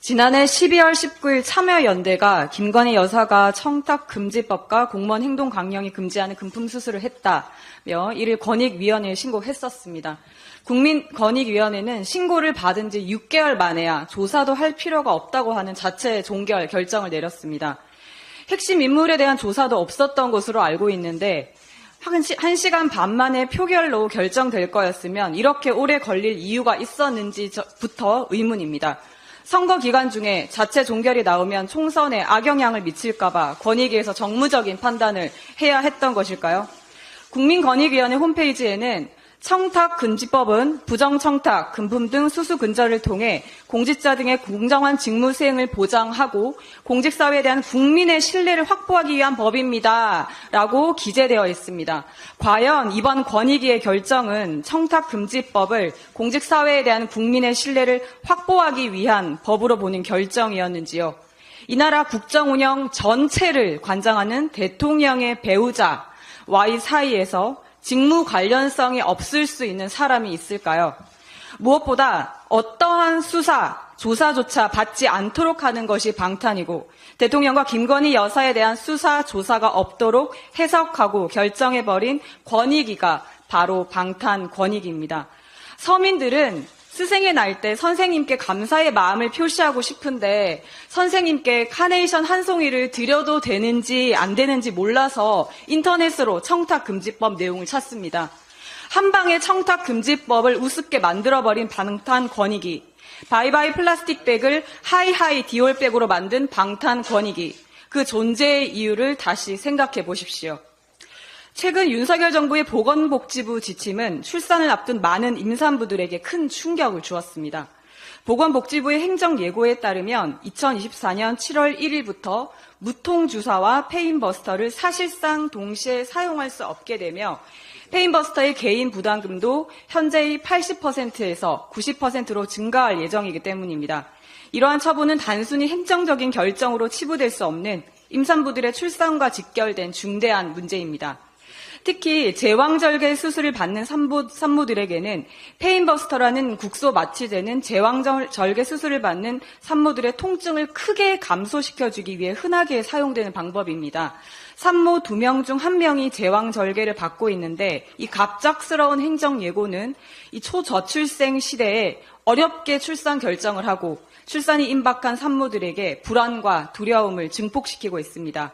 지난해 12월 19일 참여연대가 김건희 여사가 청탁금지법과 공무원 행동 강령이 금지하는 금품수수를 했다며 이를 권익위원회에 신고했었습니다. 국민권익위원회는 신고를 받은 지 6개월 만에야 조사도 할 필요가 없다고 하는 자체 종결 결정을 내렸습니다. 핵심 인물에 대한 조사도 없었던 것으로 알고 있는데 1시간 반 만에 표결로 결정될 거였으면 이렇게 오래 걸릴 이유가 있었는지부터 의문입니다. 선거 기간 중에 자체 종결이 나오면 총선에 악영향을 미칠까봐 권익위에서 정무적인 판단을 해야 했던 것일까요? 국민권익위원회 홈페이지에는 청탁금지법은 부정청탁, 금품 등 수수 근절을 통해 공직자 등의 공정한 직무 수행을 보장하고 공직사회에 대한 국민의 신뢰를 확보하기 위한 법입니다. 라고 기재되어 있습니다. 과연 이번 권익위의 결정은 청탁금지법을 공직사회에 대한 국민의 신뢰를 확보하기 위한 법으로 보는 결정이었는지요. 이 나라 국정운영 전체를 관장하는 대통령의 배우자와의 사이에서 직무 관련성이 없을 수 있는 사람이 있을까요? 무엇보다 어떠한 수사, 조사조차 받지 않도록 하는 것이 방탄이고 대통령과 김건희 여사에 대한 수사, 조사가 없도록 해석하고 결정해버린 권익위가 바로 방탄 권익위입니다. 서민들은 스승의 날 때 선생님께 감사의 마음을 표시하고 싶은데 선생님께 카네이션 한 송이를 드려도 되는지 안 되는지 몰라서 인터넷으로 청탁금지법 내용을 찾습니다. 한 방에 청탁금지법을 우습게 만들어버린 방탄 권익위, 바이바이 플라스틱 백을 하이하이 디올백으로 만든 방탄 권익위, 그 존재의 이유를 다시 생각해 보십시오. 최근 윤석열 정부의 보건복지부 지침은 출산을 앞둔 많은 임산부들에게 큰 충격을 주었습니다. 보건복지부의 행정예고에 따르면 2024년 7월 1일부터 무통주사와 페인버스터를 사실상 동시에 사용할 수 없게 되며 페인버스터의 개인 부담금도 현재의 80%에서 90%로 증가할 예정이기 때문입니다. 이러한 처분은 단순히 행정적인 결정으로 치부될 수 없는 임산부들의 출산과 직결된 중대한 문제입니다. 특히 제왕절개 수술을 받는 산모들에게는 페인버스터라는 국소 마취제는 제왕절개 수술을 받는 산모들의 통증을 크게 감소시켜주기 위해 흔하게 사용되는 방법입니다. 산모 2명 중 1명이 제왕절개를 받고 있는데 이 갑작스러운 행정예고는 이 초저출생 시대에 어렵게 출산 결정을 하고 출산이 임박한 산모들에게 불안과 두려움을 증폭시키고 있습니다.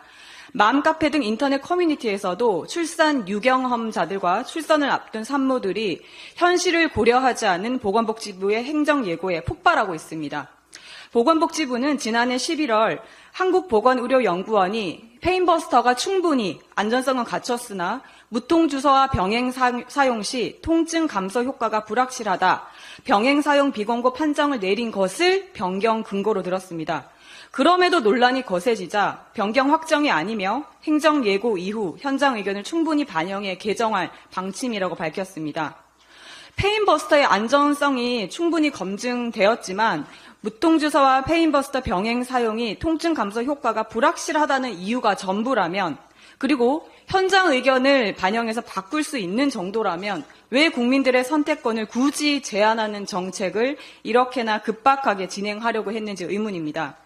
맘카페 등 인터넷 커뮤니티에서도 출산 유경험자들과 출산을 앞둔 산모들이 현실을 고려하지 않은 보건복지부의 행정예고에 폭발하고 있습니다. 보건복지부는 지난해 11월 한국보건의료연구원이 페인버스터가 충분히 안전성은 갖췄으나 무통주사와 병행 사용 시 통증 감소 효과가 불확실하다. 병행 사용 비권고 판정을 내린 것을 변경 근거로 들었습니다. 그럼에도 논란이 거세지자 변경 확정이 아니며 행정예고 이후 현장 의견을 충분히 반영해 개정할 방침이라고 밝혔습니다. 페인버스터의 안전성이 충분히 검증되었지만 무통주사와 페인버스터 병행 사용이 통증 감소 효과가 불확실하다는 이유가 전부라면 그리고 현장 의견을 반영해서 바꿀 수 있는 정도라면 왜 국민들의 선택권을 굳이 제한하는 정책을 이렇게나 급박하게 진행하려고 했는지 의문입니다.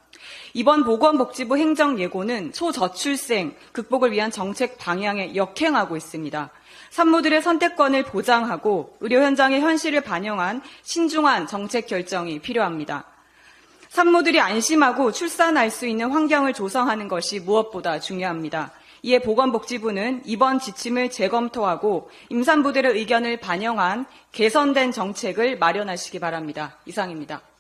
이번 보건복지부 행정예고는 초저출생 극복을 위한 정책 방향에 역행하고 있습니다. 산모들의 선택권을 보장하고 의료 현장의 현실을 반영한 신중한 정책 결정이 필요합니다. 산모들이 안심하고 출산할 수 있는 환경을 조성하는 것이 무엇보다 중요합니다. 이에 보건복지부는 이번 지침을 재검토하고 임산부들의 의견을 반영한 개선된 정책을 마련하시기 바랍니다. 이상입니다.